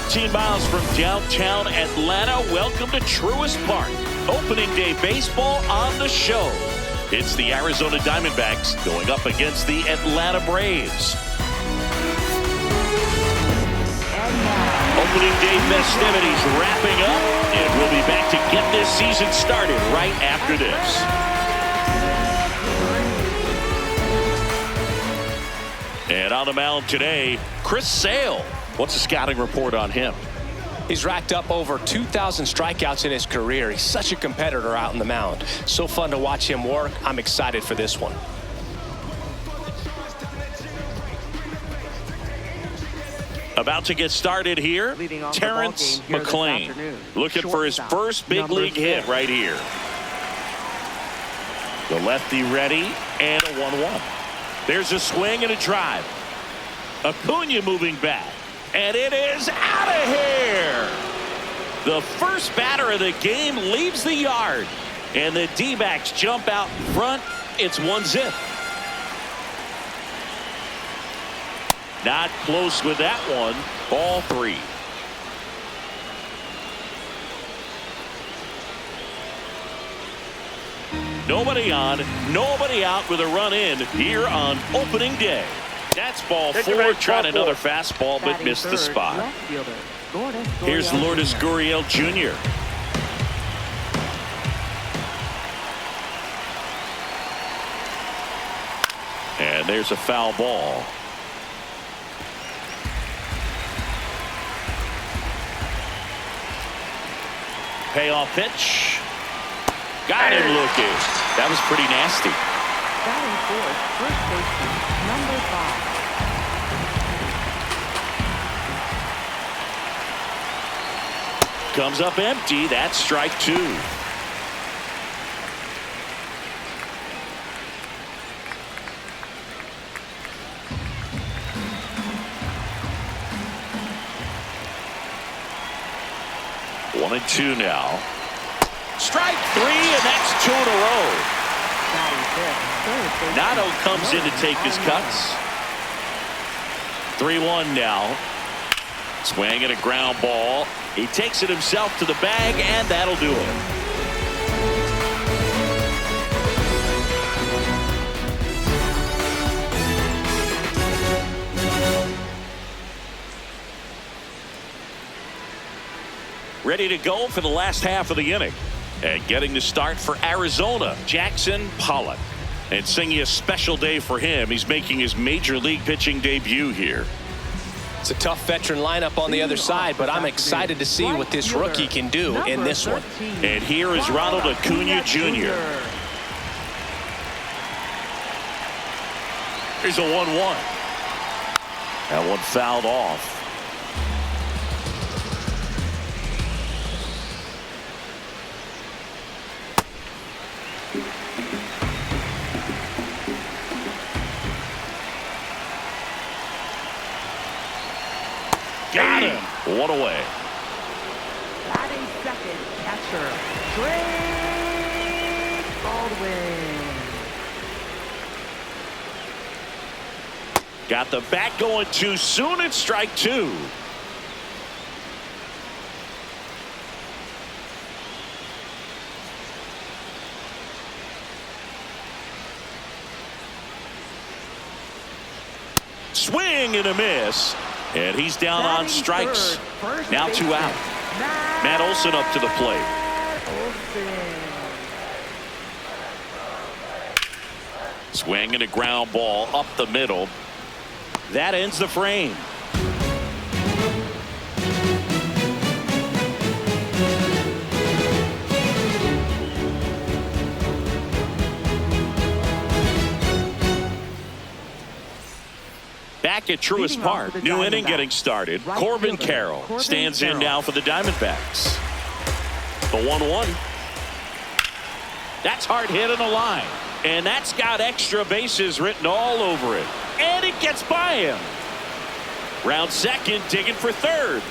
13 miles from downtown Atlanta. Welcome to Truist Park. Opening day baseball on the show. It's the Arizona Diamondbacks going up against the Atlanta Braves. Opening day festivities wrapping up, and we'll be back to get this season started right after this. And on the mound today, Chris Sale. What's the scouting report on him? He's racked up over 2,000 strikeouts in his career. He's such a competitor out on the mound. So fun to watch him work. I'm excited for this one. About to get started here, Terrence McClain looking for his first big league hit right here. The lefty ready, and a 1-1. There's a swing and a drive. Acuna moving back, and it is out of here. The first batter of the game leaves the yard, and the D-backs jump out in front. It's 1-0. Not close with that one. Ball 3. Nobody on, nobody out with a run in here on opening day. That's ball 4. Tried another fastball but missed the spot. Here's Lourdes Gurriel Jr. And there's a foul ball. Payoff pitch. Got him looking. That was pretty nasty. Batting fourth, first baseman, number 5. Comes up empty. That's strike 2. One and 2 now. Strike 3, and that's 2 in a row. Nato comes in to take his cuts. 3-1 now. Swing and a ground ball. He takes it himself to the bag, and that'll do it. Ready to go for the last half of the inning. And getting the start for Arizona, Jackson Pollock. And singing a special day for him. He's making his major league pitching debut here. It's a tough veteran lineup on the other side, but I'm excited to see what this rookie can do in this one. And here is Ronald Acuna Jr. Here's a 1-1. That one fouled off. Got him. One away. Batting second, catcher, Drake Baldwin. Got the bat going too soon. It's strike 2. Swing and a miss. And he's down on strikes. Now 2 out. Matt Olson up to the plate. Swing and a ground ball up the middle. That ends the frame. Back at Truist Park, new inning getting started. Corbin Carroll stands in now for the Diamondbacks. The 1-1. That's hard hit in the line. And that's got extra bases written all over it. And it gets by him. Round second, digging for third.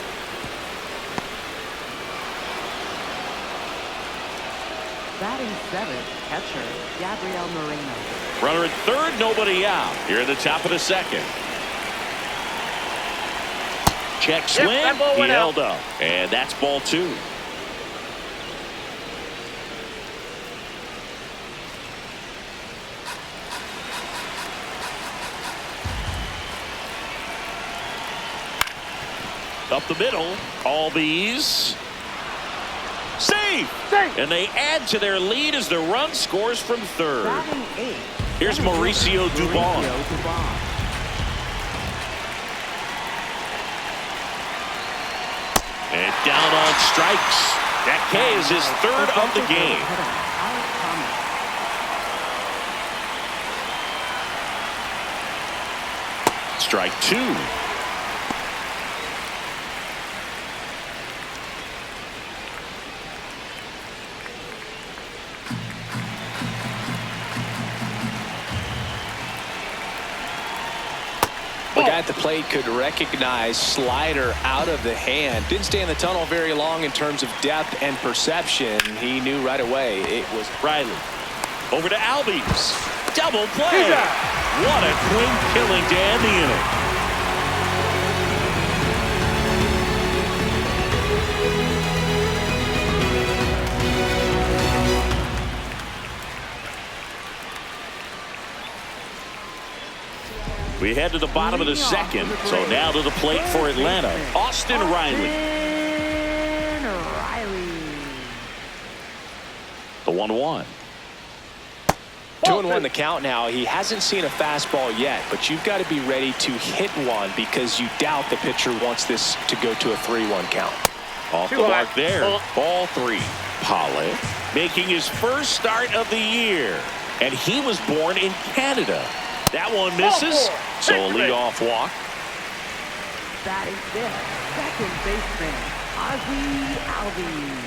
Batting seventh, catcher, Gabriel Moreno. Runner at third, nobody out. Here at the top of the second. Check swing. He held up. And that's ball 2. Up the middle. All these. Save! And they add to their lead as the run scores from third. Batting 8. Here's Mauricio Dubon. And down on strikes. That K is his third of the game. Strike 2. The guy at the plate could recognize slider out of the hand. Didn't stay in the tunnel very long in terms of depth and perception. He knew right away it was Riley. Over to Albies. Double play. What a clean killing to end the inning. We head to the bottom of the second. So now to the plate for Atlanta, Austin Riley. The 1-1. 2-1 the count now. He hasn't seen a fastball yet, but you've got to be ready to hit one because you doubt the pitcher wants this to go to a 3-1 count. Off the mark there. Ball 3. Pollock making his first start of the year. And he was born in Canada. That one misses, so a leadoff walk. Batting 5th, second baseman, Ozzie Albies.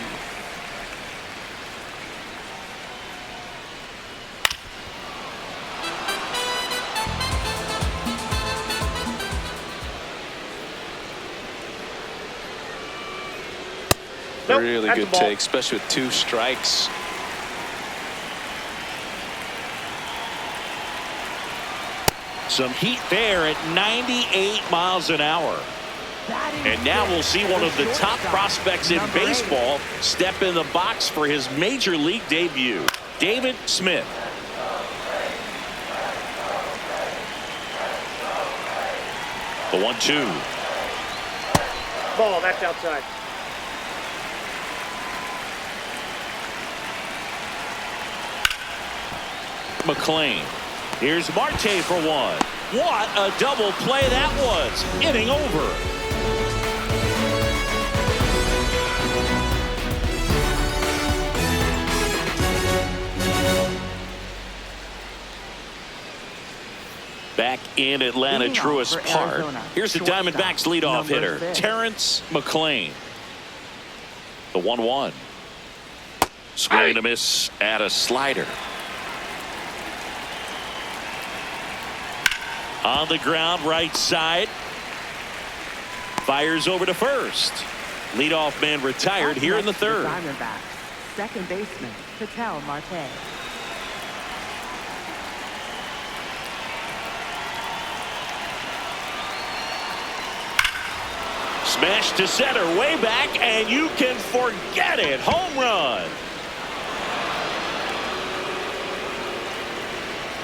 Really good take, especially with 2 strikes. Some heat there at 98 miles an hour. And now we'll see one of the top prospects in baseball step in the box for his major league debut. David Smith. The 1-2. Ball, that's outside. McLean. Here's Marte for 1. What a double play that was. Inning over. Back in Atlanta, Truist Park. Here's the Diamondbacks leadoff hitter, Terrence McLean. The 1-1. Swing and a miss at a slider. On the ground, right side. Fires over to first. Leadoff man retired here in the third. Diamondbacks, second baseman, Patel Marte. Smash to center, way back, and you can forget it. Home run.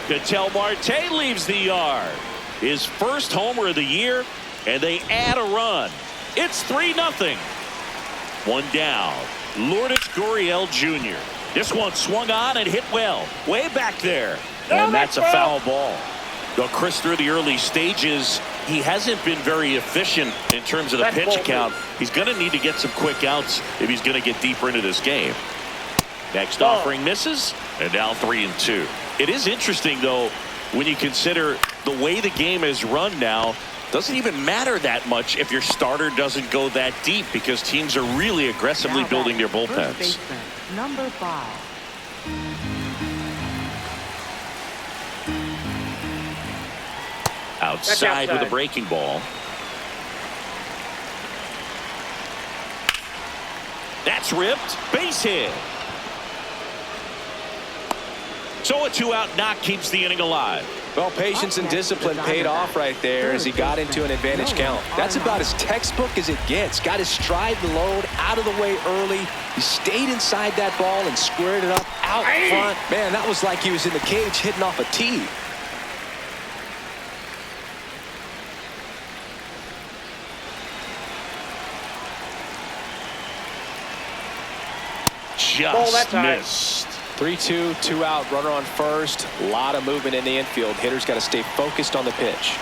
Patel Marte leaves the yard. His first homer of the year, and they add a run. It's 3-0. One down. Lourdes Gurriel Jr. This one swung on and hit well. Way back there. And that's a foul ball. Though Chris, through the early stages, he hasn't been very efficient in terms of the pitch count. He's going to need to get some quick outs if he's going to get deeper into this game. Next offering misses, and now 3-2. It is interesting, though, when you consider the way the game is run now. Doesn't even matter that much if your starter doesn't go that deep because teams are really aggressively building their bullpens. First baseman, number 5. Outside with a breaking ball. That's ripped. Base hit. So a 2-out knock keeps the inning alive. Well, patience and discipline paid off right there as he got into an advantage count. That's about as textbook as it gets. Got his stride load out of the way early. He stayed inside that ball and squared it up out front. Man, that was like he was in the cage hitting off a tee. Just missed. 3-2, 2 out, runner on first. A lot of movement in the infield. Hitters got to stay focused on the pitch.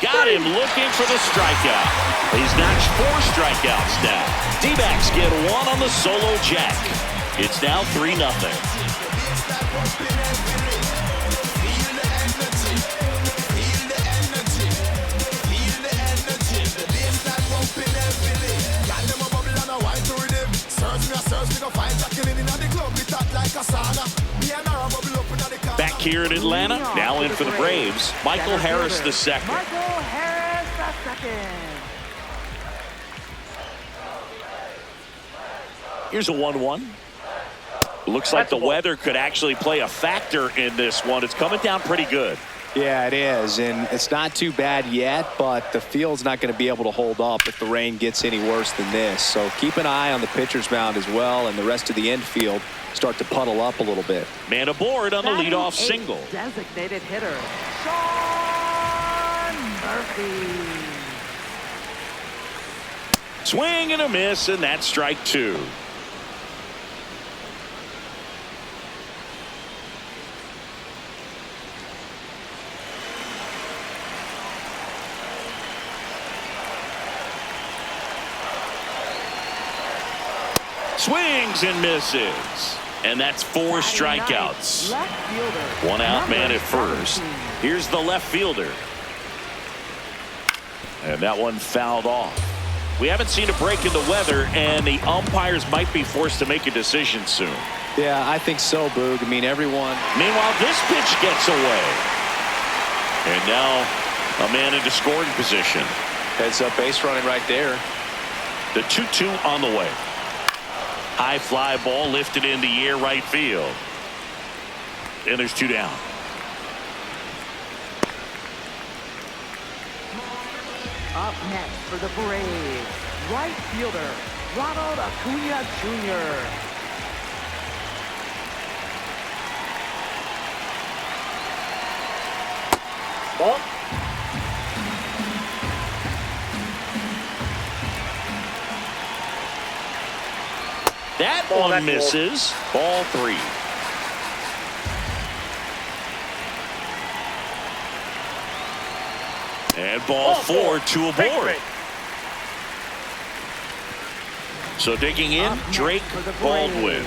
Got him looking for the strikeout. He's notched 4 strikeouts now. D-backs get 1 on the solo jack. It's now 3-0. Back here in Atlanta, now in for the Braves, Michael Harris II. Michael Harris II. Here's a 1-1. Looks like the weather could actually play a factor in this one. It's coming down pretty good. Yeah, it is, and it's not too bad yet, but the field's not going to be able to hold up if the rain gets any worse than this. So keep an eye on the pitcher's mound as well, and the rest of the infield start to puddle up a little bit. Man aboard on the leadoff single. Designated hitter, Sean Murphy. Swing and a miss, and that's strike 2. Swings and misses. And that's 4 strikeouts. 1 out, man at first. Here's the left fielder. And that one fouled off. We haven't seen a break in the weather, and the umpires might be forced to make a decision soon. Yeah, I think so, Boog. I mean, everyone. Meanwhile, this pitch gets away. And now a man into scoring position. Heads up base running right there. The 2-2 on the way. High fly ball lifted in the air right field. And there's 2 down. Up next for the Braves, right fielder, Ronald Acuna Jr. Ball. That one misses. Ball 3. And ball 4, 2 aboard. So digging in, Drake Baldwin.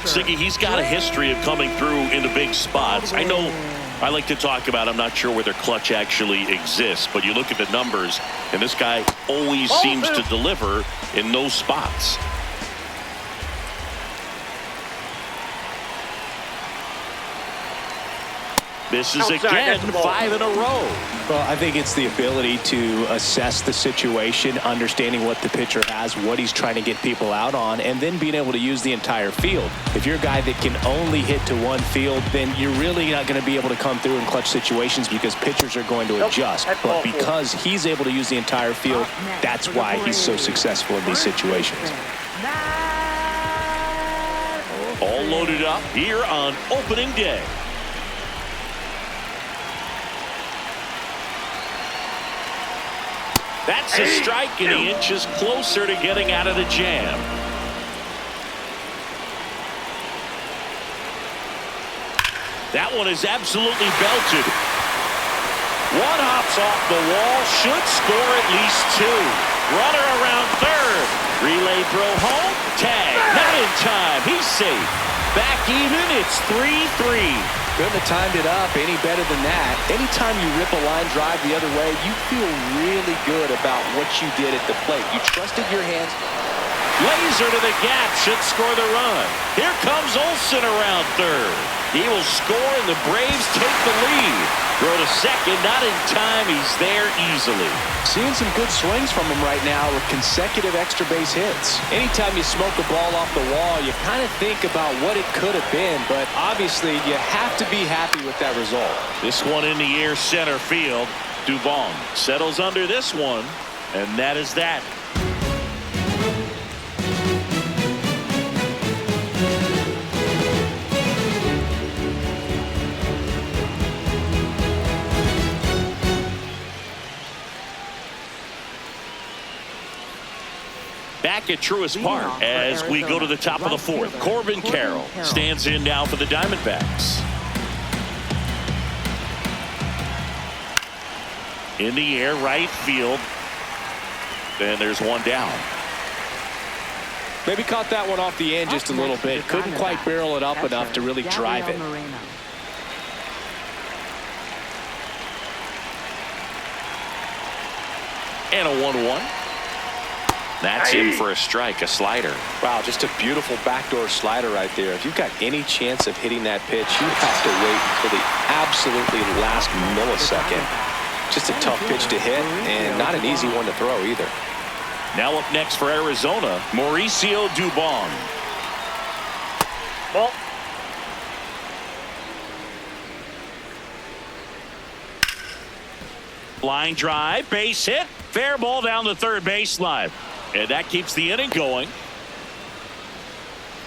Siggy, he's got a history of coming through in the big spots. I know I like to talk about, I'm not sure whether clutch actually exists, but you look at the numbers, and this guy always seems to deliver in those spots. Misses again, 5 in a row. Well, I think it's the ability to assess the situation, understanding what the pitcher has, what he's trying to get people out on, and then being able to use the entire field. If you're a guy that can only hit to one field, then you're really not going to be able to come through in clutch situations because pitchers are going to adjust. But because he's able to use the entire field, that's why he's so successful in these situations. All loaded up here on opening day. That's a strike, and he inches closer to getting out of the jam. That one is absolutely belted. One hops off the wall, should score at least 2. Runner around third. Relay throw home. Tag. Not in time. He's safe. Back even. It's 3-3. Couldn't have timed it up any better than that. Anytime you rip a line drive the other way, you feel really good about what you did at the plate. You trusted your hands. Laser to the gap should score the run. Here comes Olsen around third. He will score, and the Braves take the lead. Throw to second, not in time. He's there easily. Seeing some good swings from him right now with consecutive extra base hits. Anytime you smoke a ball off the wall, you kind of think about what it could have been, but obviously you have to be happy with that result. This one in the air center field. Dubon settles under this one, and that is that. Back at Truist Park as we go to the top of the fourth. Corbin Carroll stands in now for the Diamondbacks. In the air, right field. And there's one down. Maybe caught that one off the end just a little bit. Couldn't quite barrel it up enough to really drive it. And a 1-1. That's in for a strike, a slider. Wow, just a beautiful backdoor slider right there. If you've got any chance of hitting that pitch, you have to wait until the absolutely last millisecond. Just a tough pitch to hit, and not an easy one to throw either. Now up next for Arizona, Mauricio Dubon. Ball. Line drive, base hit, fair ball down the third baseline. And that keeps the inning going.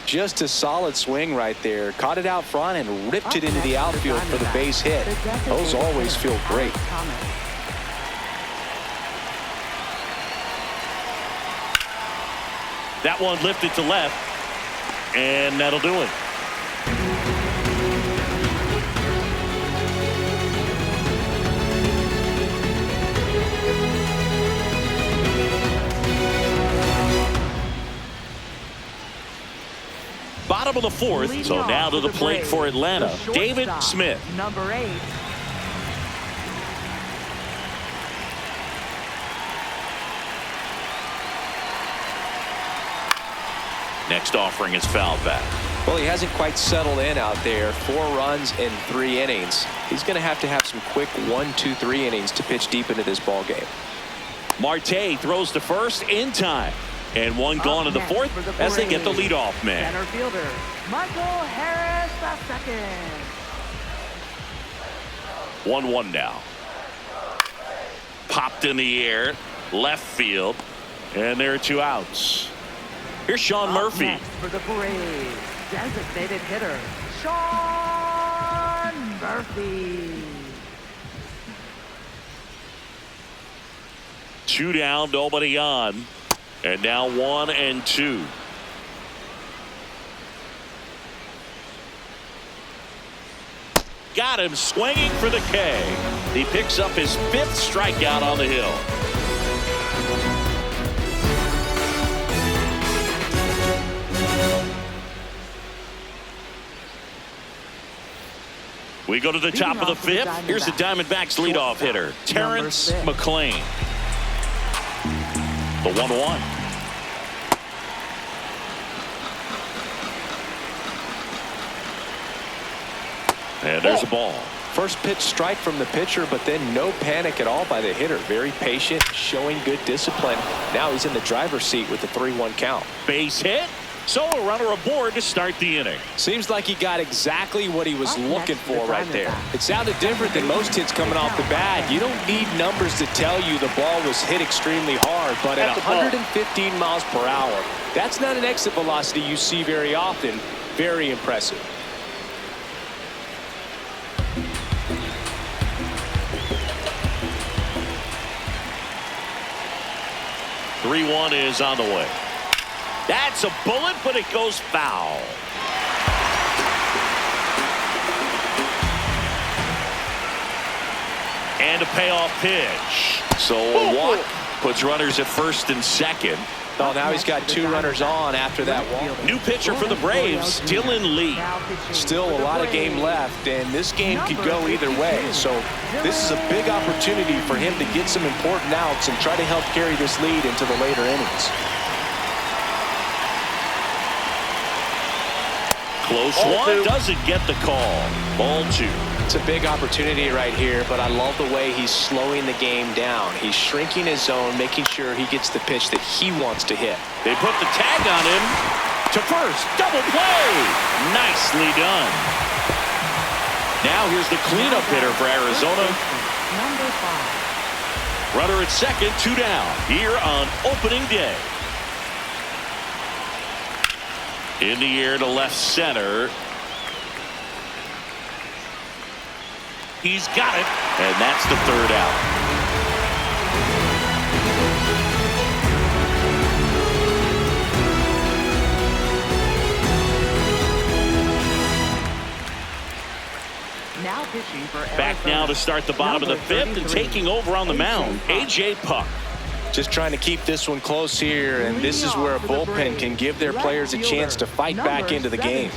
Just a solid swing right there. Caught it out front and ripped it into the outfield for the base hit. Those always feel great. That one lifted to left, and that'll do it. Bottom of the fourth, so now to the plate for Atlanta, David Smith. Number 8. Next offering is fouled back. Well, he hasn't quite settled in out there. 4 runs in 3 innings. He's going to have some quick 1, 2, 3 innings to pitch deep into this ball game. Marte throws to first in time. And one gone in the fourth as they get the leadoff man. Center fielder, Michael Harris, the second. 1-1 now. Popped in the air, left field, and there are 2 outs. Here's Sean Murphy. Next for the Braves, designated hitter, Sean Murphy. 2 down, nobody on. And now 1 and 2. Got him swinging for the K. He picks up his 5th strikeout on the hill. We go to the top of the 5th. Here's the Diamondbacks leadoff hitter, Terrence McClain. The 1-1. And there's a ball. First pitch strike from the pitcher, but then no panic at all by the hitter. Very patient, showing good discipline. Now he's in the driver's seat with the 3-1 count. Base hit. So a runner aboard to start the inning. Seems like he got exactly what he was looking for right there. It sounded different than most hits coming off the bat. You don't need numbers to tell you the ball was hit extremely hard, but at 115 miles per hour, that's not an exit velocity you see very often. Very impressive. .3-1 is on the way. That's a bullet, but it goes foul. And a payoff pitch. So a walk puts runners at first and second. Oh, now he's got 2 runners on after that walk. New pitcher for the Braves, Dylan Lee. Still a lot of game left, and this game could go either way. So this is a big opportunity for him to get some important outs and try to help carry this lead into the later innings. Close one, doesn't get the call. Ball 2. It's a big opportunity right here, but I love the way he's slowing the game down. He's shrinking his zone, making sure he gets the pitch that he wants to hit. They put the tag on him to first. Double play. Nicely done. Now here's the cleanup hitter for Arizona. Number 5. Runner at second, 2 down here on opening day. In the air to left center. He's got it, and that's the 3rd out. Now pitching for Arizona. Back now to start the bottom of the 5th and taking over on the mound, A.J. Puck. Just trying to keep this one close here, and this is where a bullpen can give their players a chance to fight back into the game.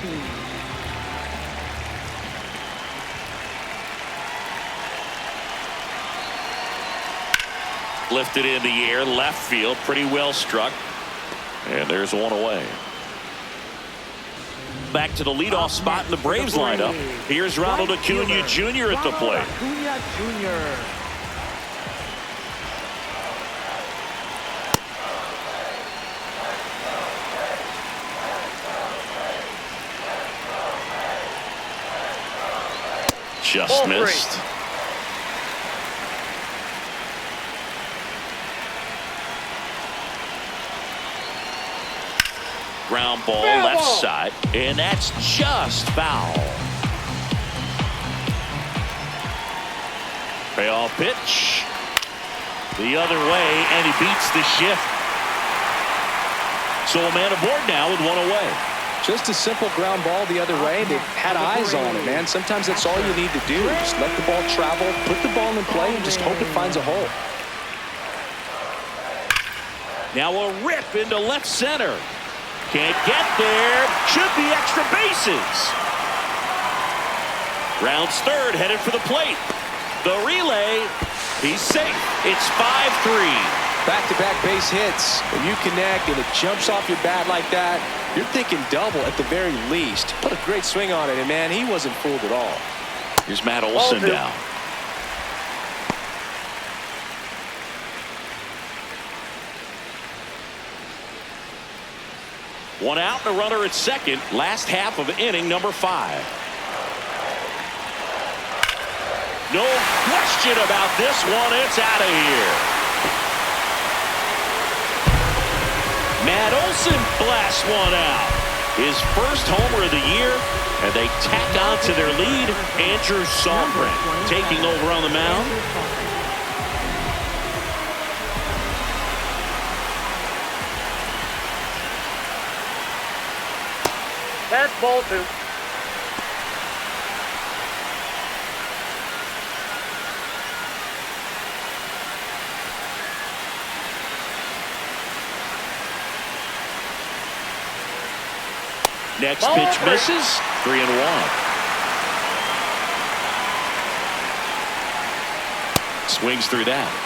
Lifted in the air, left field, pretty well struck. And there's one away. Back to the leadoff spot in the Braves lineup. Here's Ronald Acuna Jr. at the plate. Acuna Jr. Just missed. Ground ball left side, and that's just foul. Payoff pitch. The other way, and he beats the shift. So a man aboard now with 1 away. Just a simple ground ball the other way. They've had eyes on it, man. Sometimes that's all you need to do. Just let the ball travel, put the ball in play, and just hope it finds a hole. Now a rip into left center. Can't get there. Should be extra bases. Rounds 3rd, headed for the plate. The relay. He's safe. It's 5-3. Back-to-back base hits. When you connect and it jumps off your bat like that, you're thinking double at the very least. Put a great swing on it, and man, he wasn't fooled at all. Here's Matt Olson down. One out and a runner at second. Last half of inning number 5. No question about this one. It's out of here. Matt Olson blasts one out. His first homer of the year, and they tack on to their lead. Andrew Songren taking over on the mound. That's ball 2. Next pitch misses. 3-1. Swings through that.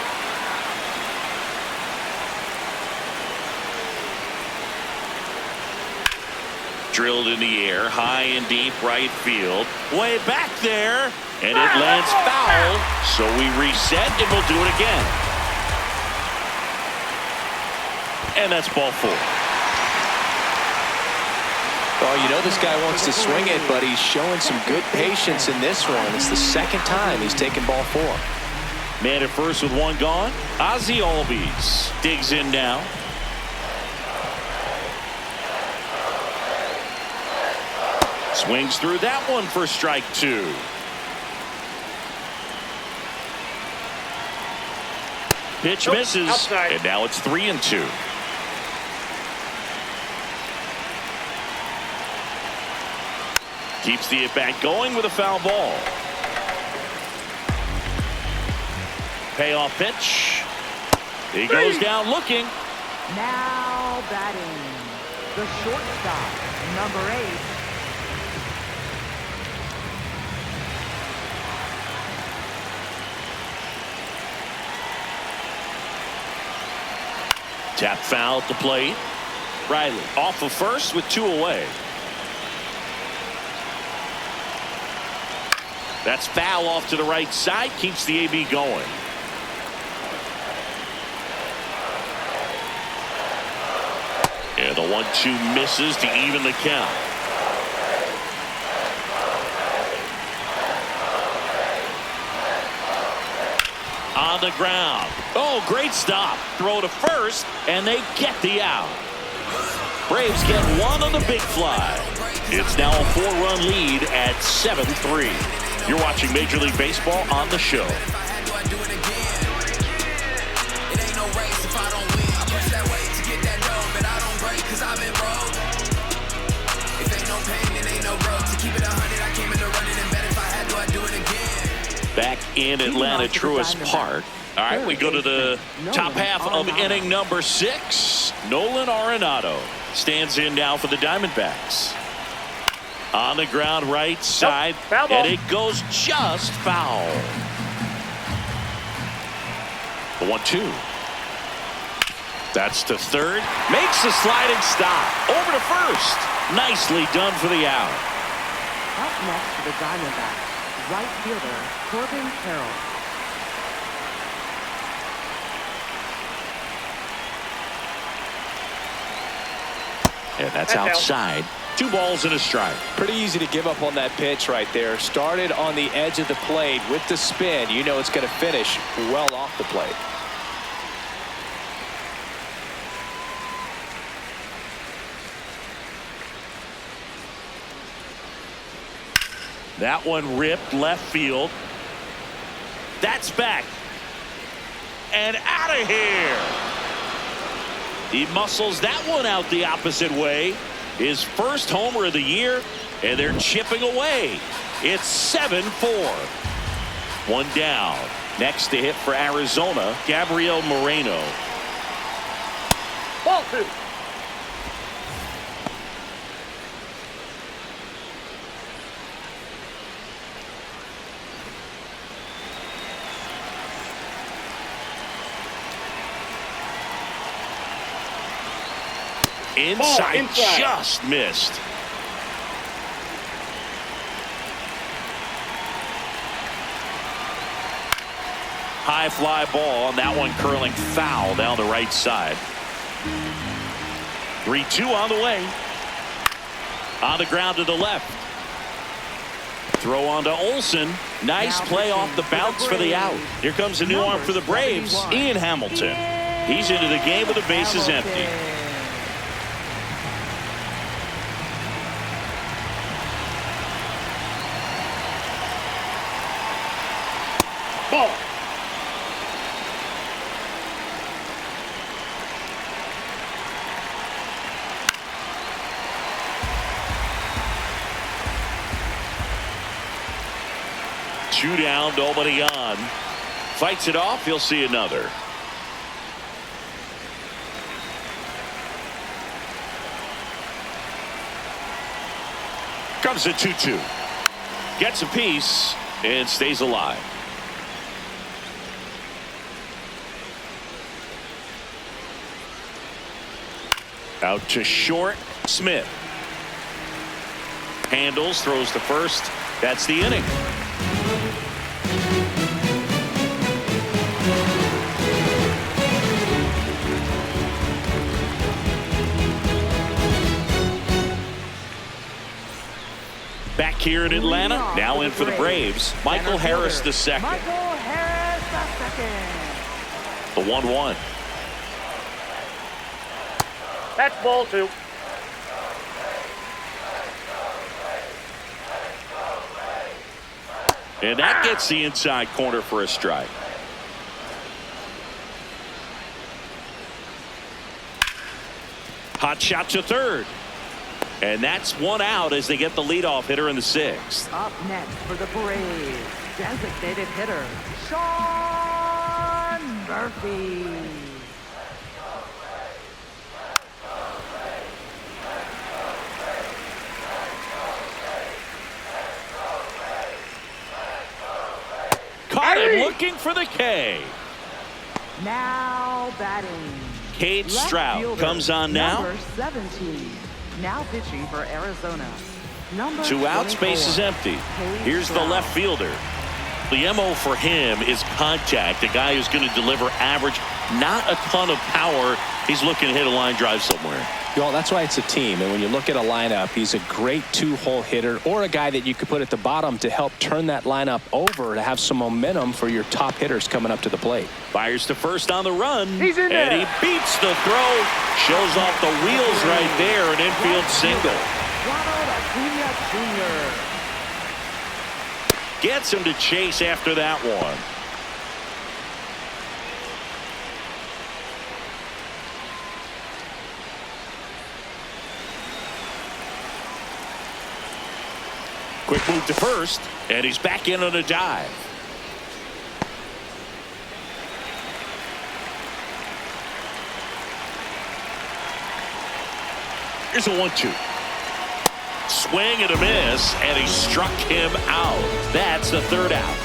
Drilled in the air, high and deep right field. Way back there, and it lands foul. So we reset, and we'll do it again. And that's ball 4. Oh, you know this guy wants to swing it, but he's showing some good patience in this one. It's the 2nd time he's taken ball 4. Man at first with 1 gone. Ozzie Albies digs in now. Swings through that one for strike 2. Pitch misses, outside. And now it's 3-2. Keeps the at-bat going with a foul ball. Payoff pitch. He goes down looking. Now batting, the shortstop, number 8. Tap foul at the plate. Riley off of first with 2 away. That's foul off to the right side. Keeps the AB going. And the 1-2 misses to even the count. On the ground. Oh, great stop. Throw to first, and they get the out. Braves get one on the big fly. It's now a 4-run lead at 7-3. You're watching Major League Baseball on the show. Back in Atlanta, Truist Park. All right, we go to the top half of inning number 6. Nolan Arenado stands in now for the Diamondbacks. On the ground, right side, and it goes just foul. The 1-2. That's to third. Makes the sliding stop. Over to first. Nicely done for the out. Up next for the Diamondbacks, right fielder Corbin Carroll. And that's outside. 2 balls and a strike. Pretty easy to give up on that pitch right there. Started on the edge of the plate with the spin. You know it's going to finish well off the plate. That one ripped left field. That's back. And out of here. He muscles that one out the opposite way. His first homer of the year, and they're chipping away. It's 7-4. 1 down. Next to hit for Arizona, Gabriel Moreno. Ball 2. Inside, just missed. High fly ball, and that one curling foul down the right side. 3-2 on the way. On the ground to the left. Throw on to Olsen. Nice play off the bounce for the out. Here comes a new arm for the Braves, Ian Hamilton. He's into the game with the bases empty. Ball. Two down, nobody on. Fights it off. He'll see another. Comes a 2-2. Gets a piece and stays alive. Out to short. Smith handles, throws to first. That's the inning. Back here in Atlanta, now in for the Braves, Michael Harris II. Michael Harris II. The 1-1. That's ball 2. And that gets the inside corner for a strike. Hot shot to third. And that's one out as they get the leadoff hitter in the 6th. Up next for the Braves, designated hitter Sean Murphy. Caught him looking for the K. Now batting. Cade Left Stroud fielder, comes on now. Number 17. Now pitching for Arizona. Number 2 outs, 24, base is empty. Here's the Stroud. left fielder. The MO for him is contact. A guy who's going to deliver average, not a ton of power. He's looking to hit a line drive somewhere. Well, that's why it's a team. And when you look at a lineup, he's a great 2-hole hitter or a guy that you could put at the bottom to help turn that lineup over to have some momentum for your top hitters coming up to the plate. Fires to first on the run. He's in there. And he beats the throw. Shows off the wheels right there. An infield single. Ronald Acuna Jr. Gets him to chase after that one. Quick move to first, and he's back in on a dive. Here's a 1-2. Swing and a miss, and he struck him out. That's the 3rd out.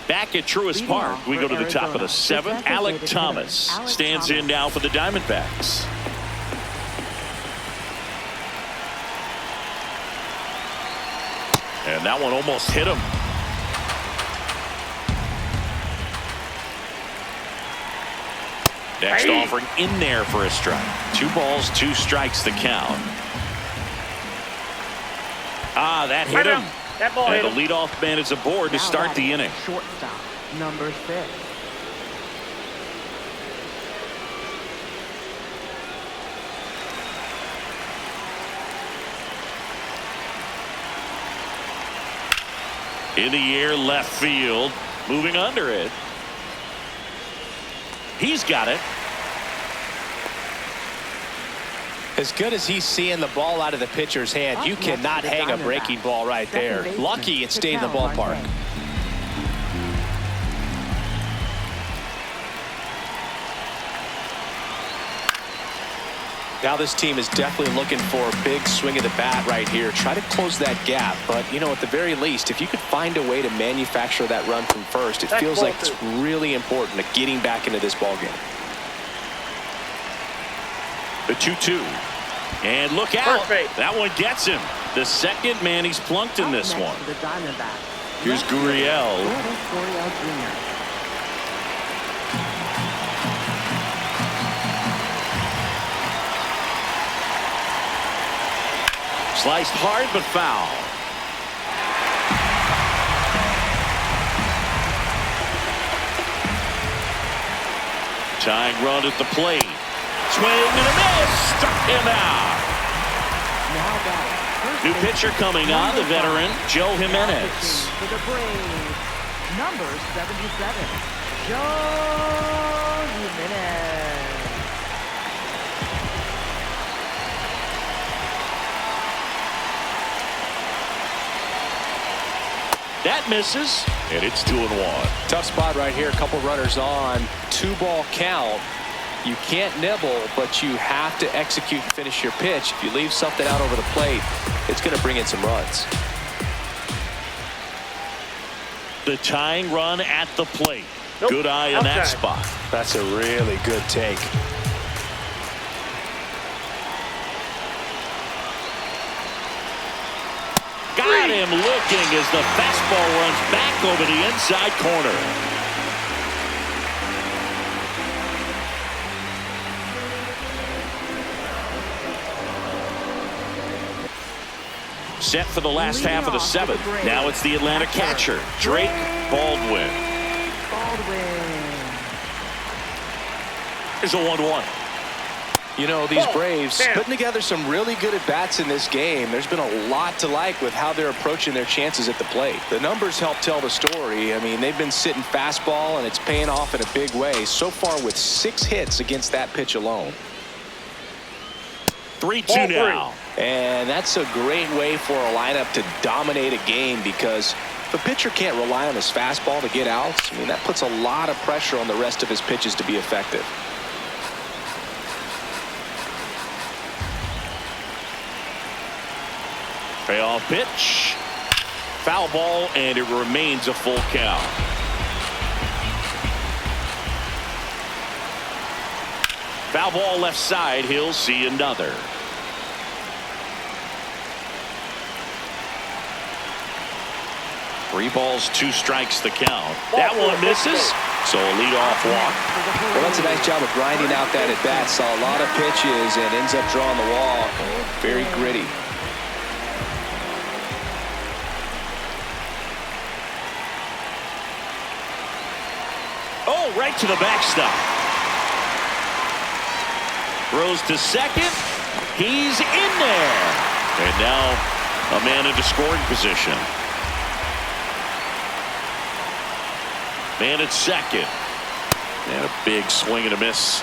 Back at Truist Park, we go to the top of the 7th. Alec Thomas stands in now for the Diamondbacks. And that one almost hit him. Next offering in there for a strike. 2 balls, 2 strikes the count. Ah, that hit him. That ball hit And the him. leadoff man is aboard to Now start the batting, inning. Shortstop, number 6. In the air, left field. Moving under it. He's got it. As good as he's seeing the ball out of the pitcher's hand, you cannot hang a breaking ball right there. Lucky it stayed in the ballpark. Now this team is definitely looking for a big swing of the bat right here. Try to close that gap. But, you know, at the very least, if you could find a way to manufacture that run from first, it feels like it's really important to getting back into this ballgame. The 2-2. And look out. Perfect. That one gets him. The second man he's plunked in this one. The Diamondbacks. Here's Gurriel. Gurriel Jr. Sliced hard but foul. Tying run at the plate. Swing and a miss. Struck him out. Now batting. New pitcher coming on, the veteran Joe Jimenez. For the Braves, number 77, Joe Jimenez. That misses, and it's 2-1. Tough spot right here. A couple runners on. 2-ball count. You can't nibble, but you have to execute and finish your pitch. If you leave something out over the plate, it's going to bring in some runs. The tying run at the plate. Nope. Good eye in that Outside. spot. That's a really good take. Got him looking as the fastball runs back over the inside corner. Set for the last half of the 7th. Now it's the Atlanta catcher, Drake Baldwin. Here's a 1-1. You know, these Braves putting together some really good at-bats in this game. There's been a lot to like with how they're approaching their chances at the plate. The numbers help tell the story. I mean, they've been sitting fastball, and it's paying off in a big way. So far with 6 hits against that pitch alone. 3-2 now. And that's a great way for a lineup to dominate a game, because if a pitcher can't rely on his fastball to get outs, I mean, that puts a lot of pressure on the rest of his pitches to be effective. Payoff pitch. Foul ball, and it remains a full count. Foul ball left side. He'll see another. Three balls, 2 strikes the count. That one misses. So a leadoff walk. Well, that's a nice job of grinding out that at bat. Saw a lot of pitches and ends up drawing the walk. Very gritty. Oh, right to the backstop. Throws to second. He's in there. And now a man into scoring position. Man at second. And a big swing and a miss.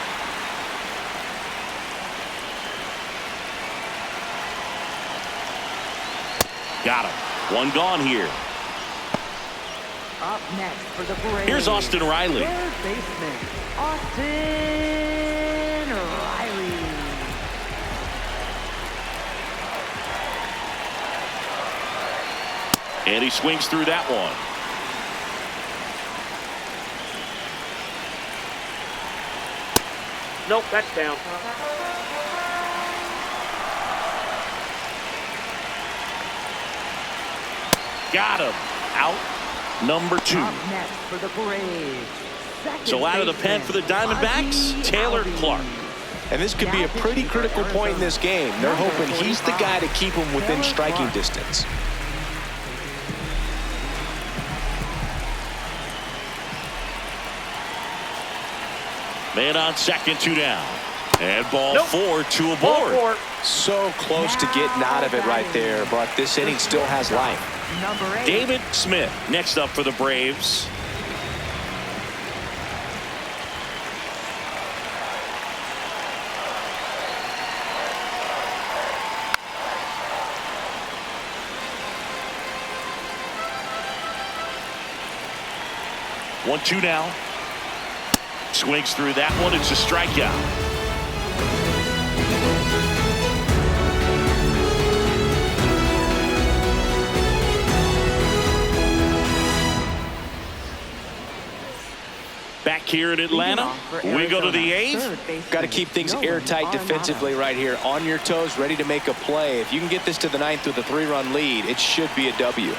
Got him. One gone here. Up next for the Braves. Here's Austin Riley. Third baseman, Austin Riley. And he swings through that one. Nope, that's down. Got him. Out. Number 2. Up next for the Braves. So out of the pen for the Diamondbacks, Taylor Clark. And this could be a pretty critical point in this game. They're hoping he's the guy to keep them within striking distance. Man on second, 2 down. And ball 4, 2 aboard. So close to getting out of it right there, but this inning still has life. Number 8. David Smith next up for the Braves. One, 2 now. Swings through that one. It's a strikeout. Back here in Atlanta, we go to the 8th. Got to keep things airtight defensively right here. On your toes, ready to make a play. If you can get this to the 9th with a 3-run lead, it should be a W.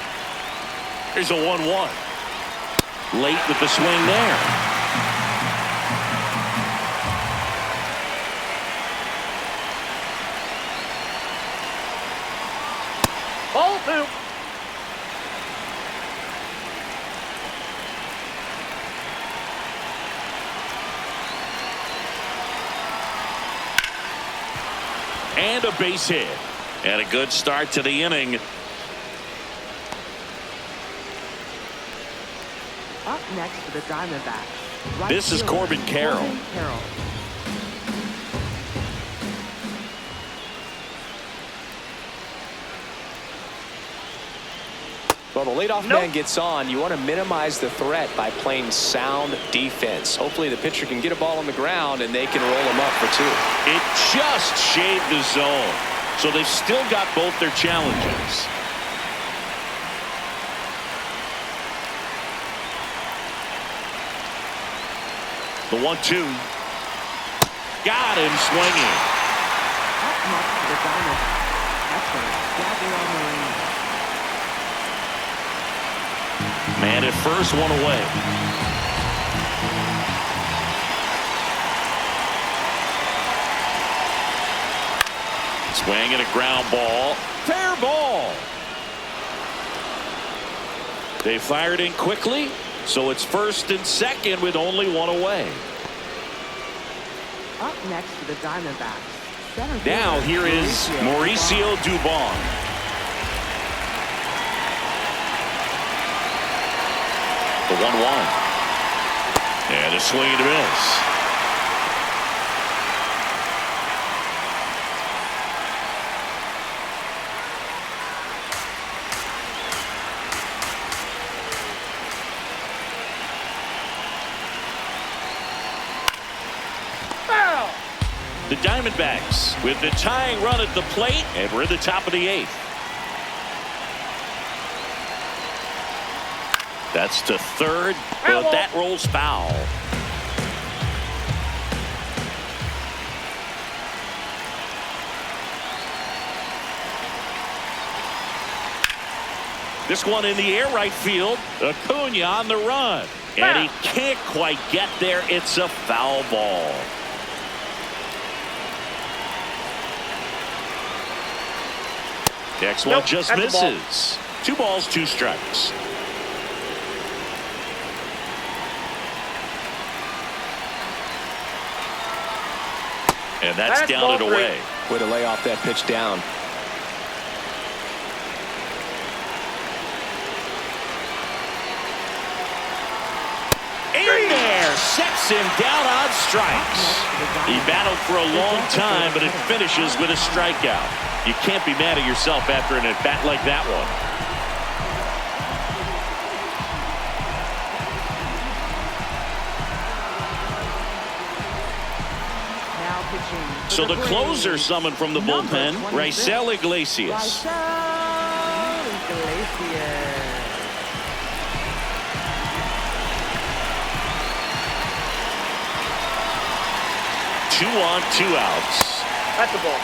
Here's a 1-1. Late with the swing there. Ball 2. And a base hit. And a good start to the inning. Up next for the Diamondbacks. This is Corbin Carroll. Well, the leadoff man gets on. You want to minimize the threat by playing sound defense. Hopefully the pitcher can get a ball on the ground and they can roll him up for 2. It just shaved the zone. So they've still got both their challenges. The 1-2. Got him swinging. Up next for the Diamondbacks. That's Gabriel Marine. Man at first, 1 away. Swing and a ground ball. Fair ball. They fired in quickly, so it's 1st and 2nd with only 1 away. Up next for the Diamondbacks. Now here is Mauricio Dubon. The 1-1. And a swing and a miss. Foul. The Diamondbacks with the tying run at the plate, and we're at the top of the 8th. That's to third, but that rolls foul. This one in the air right field. Acuna on the run. And he can't quite get there. It's a foul ball. Next one just misses. 2 balls, 2 strikes. And that's down and away. Way to lay off that pitch down. In there, sets him down on strikes. He battled for a long time, but it finishes with a strikeout. You can't be mad at yourself after an at-bat like that one. So the closer summoned from the bullpen, Raisel Iglesias. 2 on, 2 outs. That's the ball.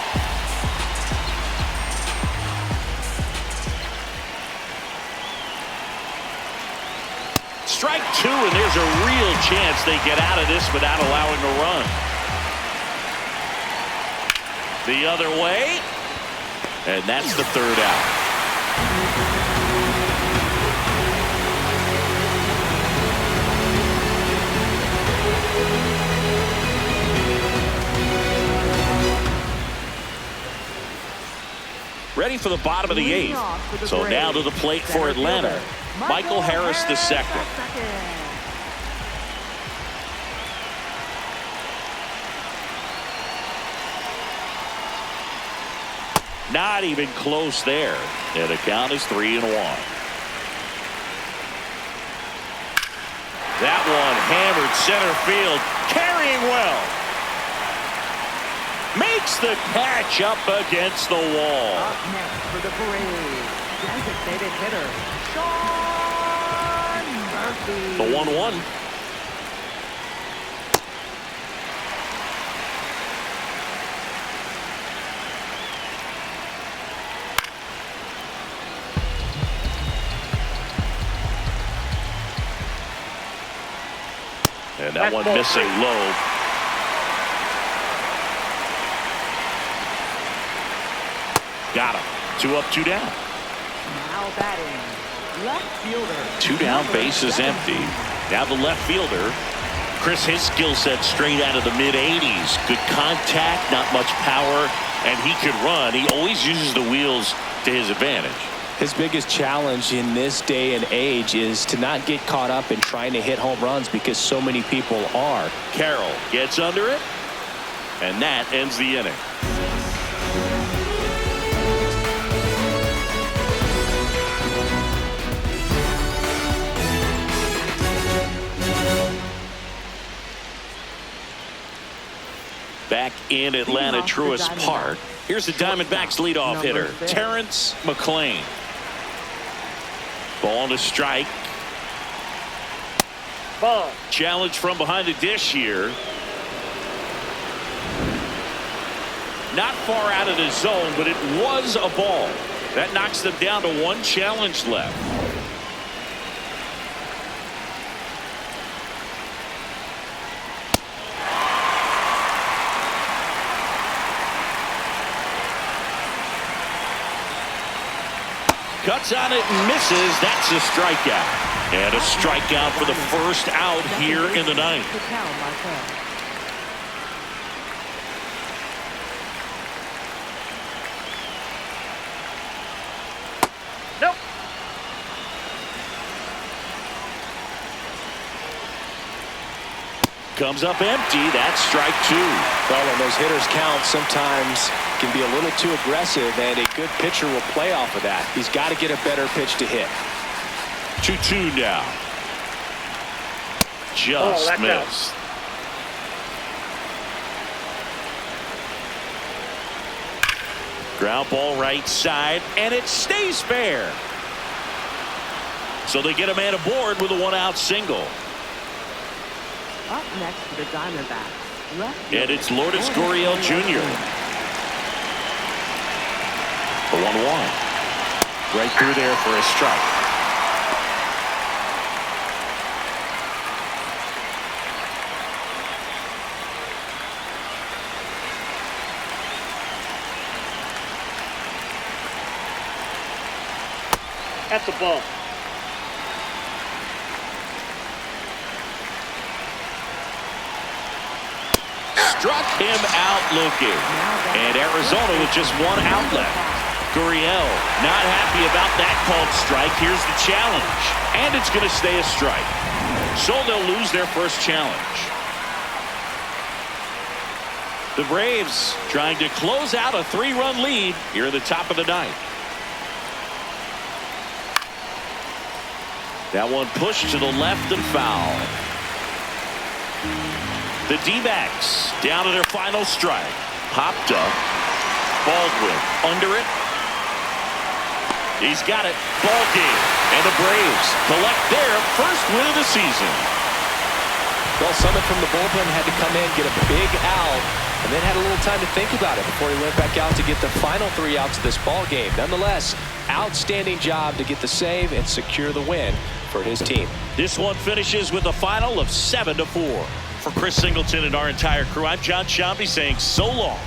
Strike 2, and there's a real chance they get out of this without allowing a run. The other way, and that's the 3rd out. Ready for the bottom of the 8th. So now to the plate for Atlanta, Michael Harris II. Not even close there. And the count is 3-1. That one hammered center field, carrying well. Makes the catch up against the wall. Up next for the Braves, designated hitter, Sean Murphy. The 1-1. And that one missing low. Got him. 2 up, 2 down. Now batting, left fielder. 2 down, base is empty. Now the left fielder. Chris, his skill set straight out of the mid-80s. Good contact, not much power, and he could run. He always uses the wheels to his advantage. His biggest challenge in this day and age is to not get caught up in trying to hit home runs because so many people are. Carroll gets under it, and that ends the inning. Back in Atlanta, Truist Park. Here's the Diamondbacks leadoff hitter, Terrence McClain. Ball to strike. Ball. Challenge from behind the dish here. Not far out of the zone, but it was a ball. That knocks them down to 1 challenge left. Cuts on it and misses. That's a strikeout. And a strikeout for the first out here in the 9th. Nope. Comes up empty. That's strike 2. Well, when those hitters count, sometimes can be a little too aggressive, and a good pitcher will play off of that. He's got to get a better pitch to hit. 2-2 now. Just missed. Ground ball right side, and it stays fair. So they get a man aboard with a 1-out single. Up next for the Diamondbacks, left And it's Lourdes Gurriel Jr. The 1-1. Right through there for a strike. That's a ball. Struck him out looking. And Arizona with just one out left. Gurriel not happy about that called strike. Here's the challenge. And it's going to stay a strike. So they'll lose their first challenge. The Braves trying to close out a 3-run lead here at the top of the ninth. That one pushed to the left and foul. The D-backs down to their final strike. Popped up. Baldwin under it. He's got it. Ball game. And the Braves collect their first win of the season. Well, Summit from the bullpen had to come in, get a big out, and then had a little time to think about it before he went back out to get the final 3 outs of this ball game. Nonetheless, outstanding job to get the save and secure the win for his team. This one finishes with a final of 7-4. For Chris Singleton and our entire crew, I'm John Shambi saying so long.